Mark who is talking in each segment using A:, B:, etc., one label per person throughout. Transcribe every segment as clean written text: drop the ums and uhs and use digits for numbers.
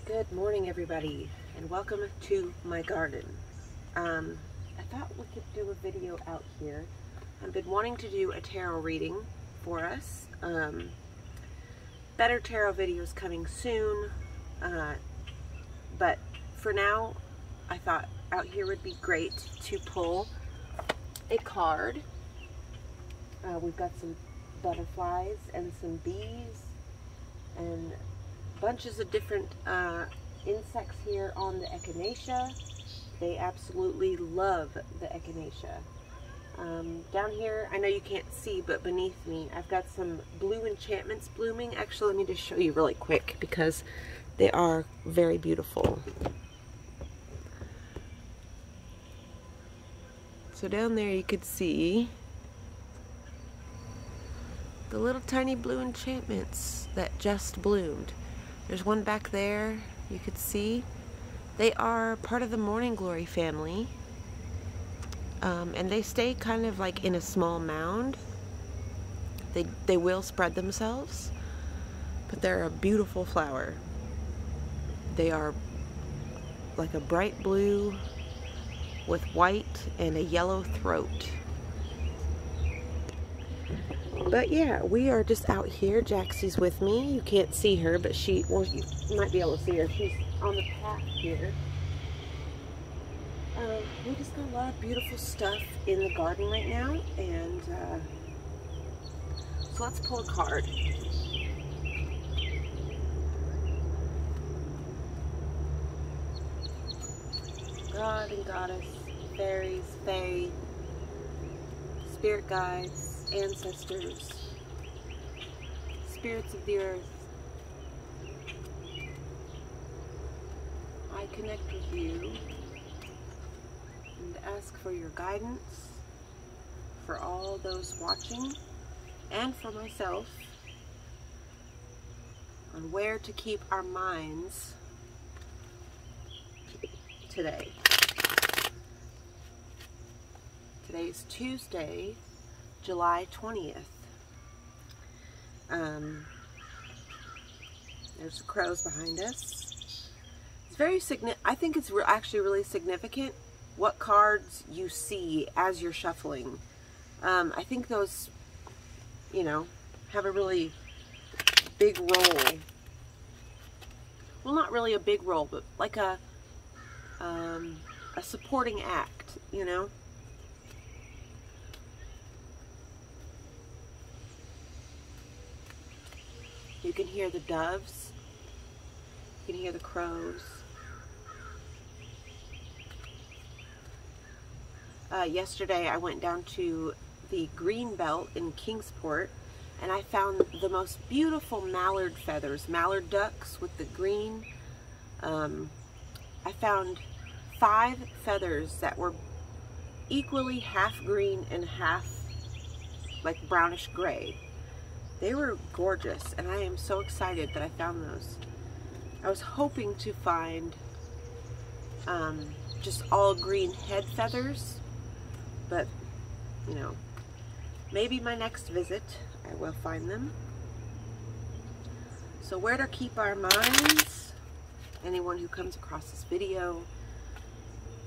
A: Good morning, everybody, and welcome to my garden. I thought we could do a video out here. I've been wanting to do a tarot reading for us. Better tarot videos coming soon, but for now, I thought out here would be great to pull a card. We've got some butterflies and some bees and bunches of different insects here on the echinacea. They absolutely love the echinacea. Down here, I know you can't see, but beneath me, I've got some blue enchantments blooming. Actually, let me just show you really quick because they are very beautiful. So down there you could see the little tiny blue enchantments that just bloomed. There's one back there you could see. They are part of the Morning Glory family. And they stay kind of like in a small mound. They will spread themselves, but they're a beautiful flower. They are like a bright blue with white and a yellow throat. But yeah, we are just out here. Jaxie's with me. You can't see her, but well, you might be able to see her. She's on the path here. We just got a lot of beautiful stuff in the garden right now, and so let's pull a card. God and Goddess, fairies, fae, spirit guides, ancestors, spirits of the earth, I connect with you and ask for your guidance for all those watching and for myself on where to keep our minds today. Today is Tuesday, July 20th. There's the crows behind us. It's very significant. I think it's actually really significant what cards you see as you're shuffling. I think those, you know, have a really big role. Well, not really a big role, but like a supporting act, you know. You can hear the doves. You can hear the crows. Yesterday I went down to the green belt in Kingsport and I found the most beautiful mallard feathers, mallard ducks with the green. I found 5 feathers that were equally half green and half like brownish gray. They were gorgeous, and I am so excited that I found those. I was hoping to find just all green head feathers, but, you know, maybe my next visit I will find them. So where to keep our minds? Anyone who comes across this video,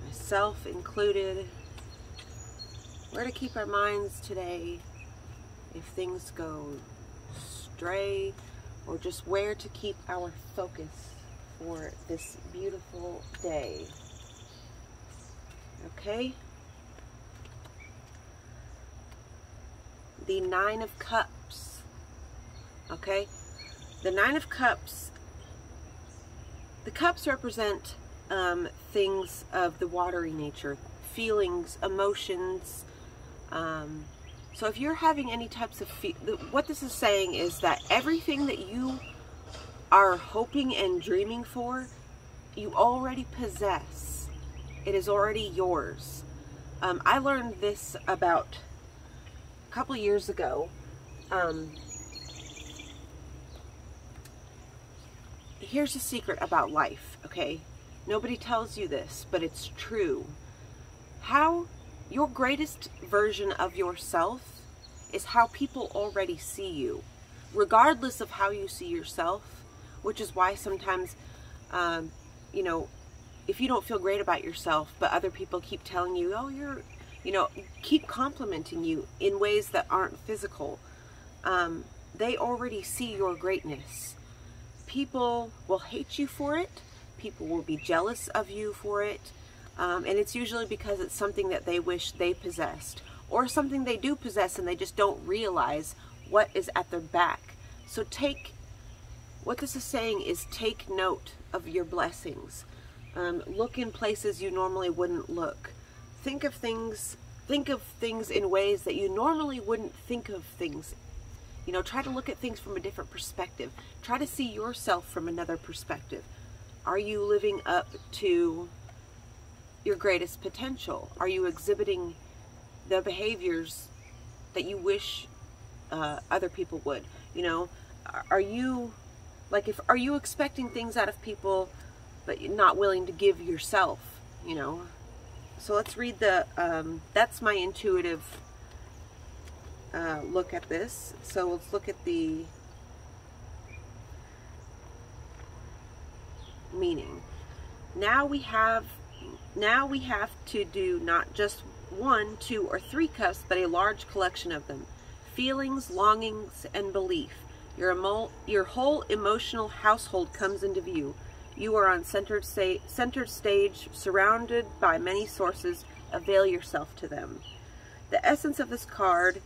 A: myself included, where to keep our minds today if things go stray, or just where to keep our focus for this beautiful day. Okay? The 9 of Cups. Okay? The 9 of Cups, the cups represent things of the watery nature, feelings, emotions. So if you're having any types of what this is saying is that everything that you are hoping and dreaming for, you already possess. It is already yours. I learned this about a couple of years ago. Here's a secret about life, okay? Nobody tells you this, but it's true. Your greatest version of yourself is how people already see you, regardless of how you see yourself, which is why sometimes You know, if you don't feel great about yourself, but other people keep telling you, oh, keep complimenting you in ways that aren't physical, they already see your greatness. People will hate you for it. People will be jealous of you for it. And it's usually because it's something that they wish they possessed, or something they do possess and they just don't realize what is at their back. So what this is saying is take note of your blessings. Look in places you normally wouldn't look. Think of things in ways that you normally wouldn't think of things. You know, try to look at things from a different perspective. Try to see yourself from another perspective. Are you living up to your greatest potential? Are you exhibiting the behaviors that you wish other people would? You know, are you expecting things out of people but you're not willing to give yourself, you know? So let's read that's my intuitive look at this. So let's look at the meaning. Now we have to do not just 1, 2, or 3 cups, but a large collection of them. Feelings, longings, and belief. Your whole emotional household comes into view. You are on centered stage, surrounded by many sources. Avail yourself to them. The essence of this card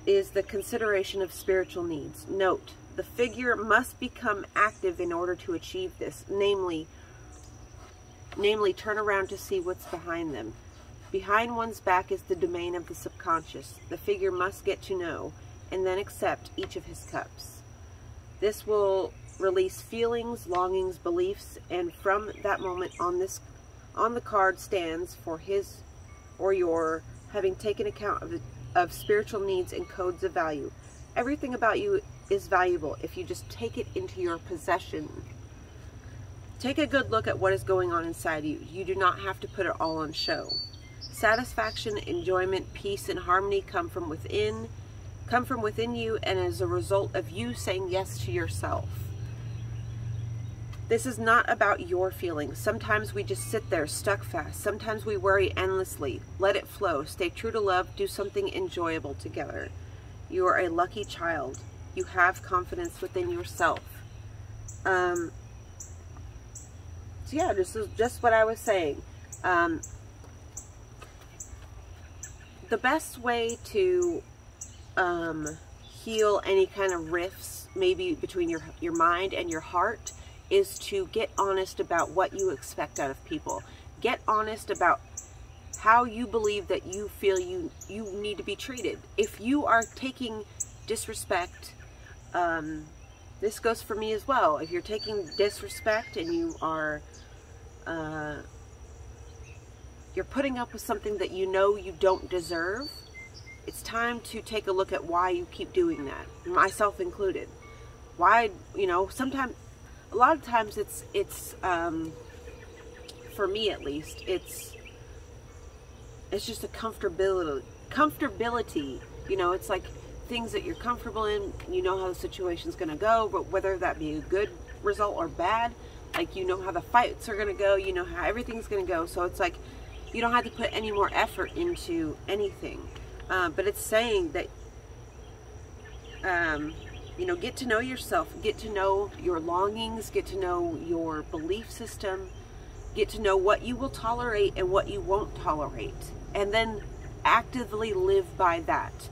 A: is the consideration of spiritual needs. Note, the figure must become active in order to achieve this, namely turn around to see what's behind them. Behind one's back is the domain of the subconscious. The figure must get to know and then accept each of his cups. This will release feelings, longings, beliefs, and from that moment on the card stands for his or your having taken account of spiritual needs and codes of value. Everything about you is valuable if you just take it into your possession. Take a good look at what is going on inside you. You do not have to put it all on show. Satisfaction, enjoyment, peace, and harmony come from within you, and as a result of you saying yes to yourself. This is not about your feelings. Sometimes we just sit there stuck fast. Sometimes we worry endlessly. Let it flow. Stay true to love. Do something enjoyable together. You are a lucky child. You have confidence within yourself. So yeah, this is just what I was saying. The best way to heal any kind of rifts, maybe between your mind and your heart, is to get honest about what you expect out of people. Get honest about how you believe that you feel you need to be treated. If you are taking disrespect, this goes for me as well. If you're taking disrespect and you are you're putting up with something that you know you don't deserve, it's time to take a look at why you keep doing that, myself included. Why, you know, a lot of times it's for me at least, it's just a comfortability, you know. It's like things that you're comfortable in, you know how the situation's going to go, but whether that be a good result or bad, like, you know how the fights are going to go, you know how everything's going to go, so it's like you don't have to put any more effort into anything. But it's saying that, you know, get to know yourself, get to know your longings, get to know your belief system, get to know what you will tolerate and what you won't tolerate, and then actively live by that.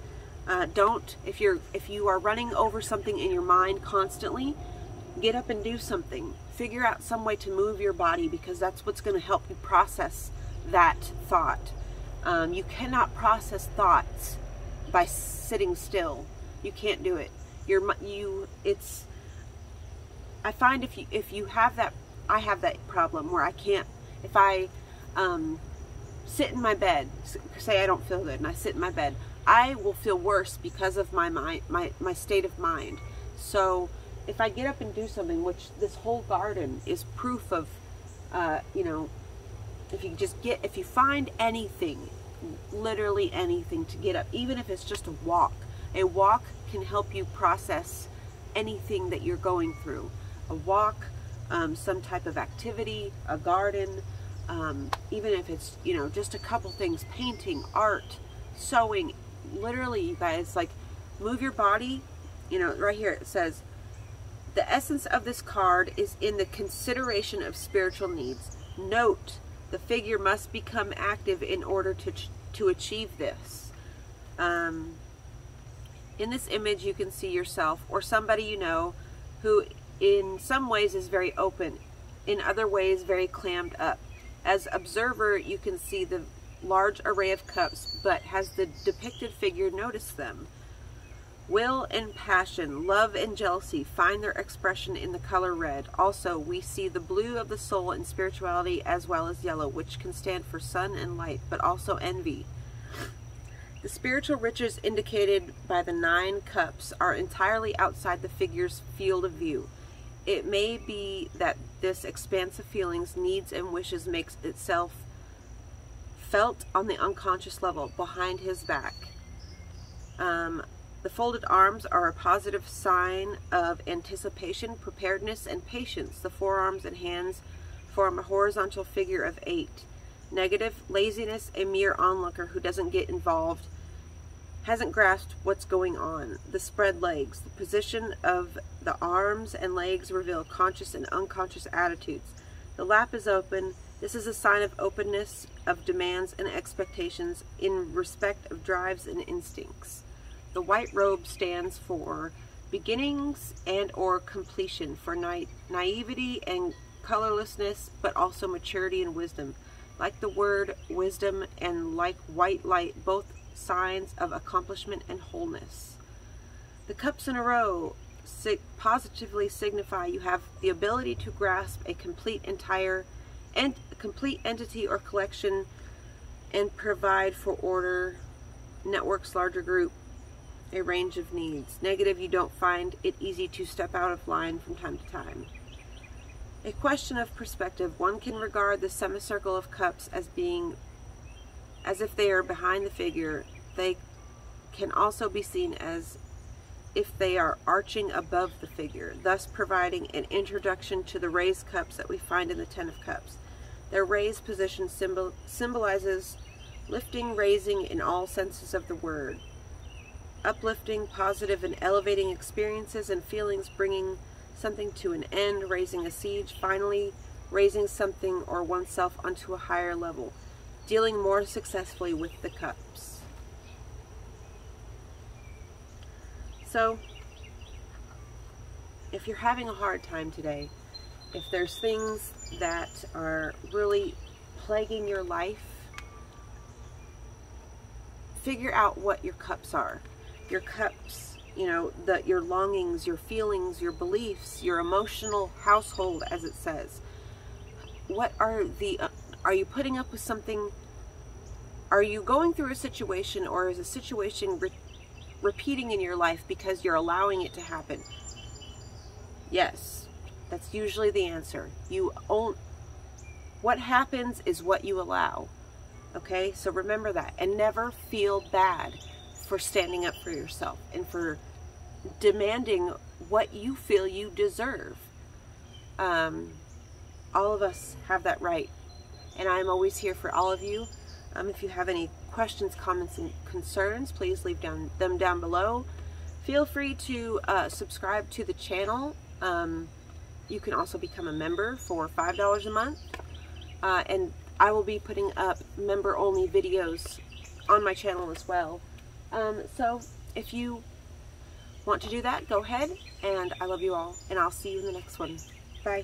A: If you are running over something in your mind constantly, get up and do something. Figure out some way to move your body, because that's what's going to help you process that thought. You cannot process thoughts by sitting still. You can't do it. I find if you have that, I have that problem where I can't, if I sit in my bed, say I don't feel good and I sit in my bed, I will feel worse because of my mind, my state of mind. So if I get up and do something, which this whole garden is proof of, you know, if you find anything, literally anything to get up, even if it's just a walk can help you process anything that you're going through. A walk, some type of activity, a garden, even if it's, you know, just a couple things, painting, art, sewing. Literally, you guys, like, move your body. You know, right here it says, the essence of this card is in the consideration of spiritual needs. Note, the figure must become active in order to achieve this. In this image, you can see yourself or somebody you know who in some ways is very open, in other ways very clammed up. As observer, you can see the large array of cups, but has the depicted figure noticed them? Will and passion, love and jealousy find their expression in the color red. Also, we see the blue of the soul and spirituality, as well as yellow, which can stand for sun and light, but also envy. The spiritual riches indicated by the 9 cups are entirely outside the figure's field of view. It may be that this expanse of feelings, needs, and wishes makes itself felt on the unconscious level, behind his back. The folded arms are a positive sign of anticipation, preparedness, and patience. The forearms and hands form a horizontal figure of 8. Negative, laziness, a mere onlooker who doesn't get involved, hasn't grasped what's going on. The spread legs. The position of the arms and legs reveal conscious and unconscious attitudes. The lap is open. This is a sign of openness, of demands and expectations in respect of drives and instincts. The white robe stands for beginnings and or completion, for naivety and colorlessness, but also maturity and wisdom. Like the word wisdom and like white light, both signs of accomplishment and wholeness. The cups in a row positively signify you have the ability to grasp a complete entity or collection and provide for order, networks, larger group, a range of needs. Negative, you don't find it easy to step out of line from time to time. A question of perspective. One can regard the semicircle of cups as if they are behind the figure. They can also be seen as if they are arching above the figure, thus providing an introduction to the raised cups that we find in the 10 of Cups. Their raised position symbolizes lifting, raising in all senses of the word. Uplifting, positive, and elevating experiences and feelings, bringing something to an end, raising a siege, finally raising something or oneself onto a higher level, dealing more successfully with the cups. So, if you're having a hard time today, if there's things that are really plaguing your life, figure out what your cups are. Your cups, you know, your longings, your feelings, your beliefs, your emotional household, as it says. What are you putting up with something? Are you going through a situation, or is a situation repeating in your life because you're allowing it to happen? Yes, that's usually the answer. What happens is what you allow. Okay, so remember that, and never feel bad for standing up for yourself and for demanding what you feel you deserve. All of us have that right, and I'm always here for all of you. If you have any questions, comments, and concerns, please leave them down below. Feel free to subscribe to the channel. You can also become a member for $5 a month, and I will be putting up member-only videos on my channel as well. So if you want to do that, go ahead, and I love you all, and I'll see you in the next one. Bye.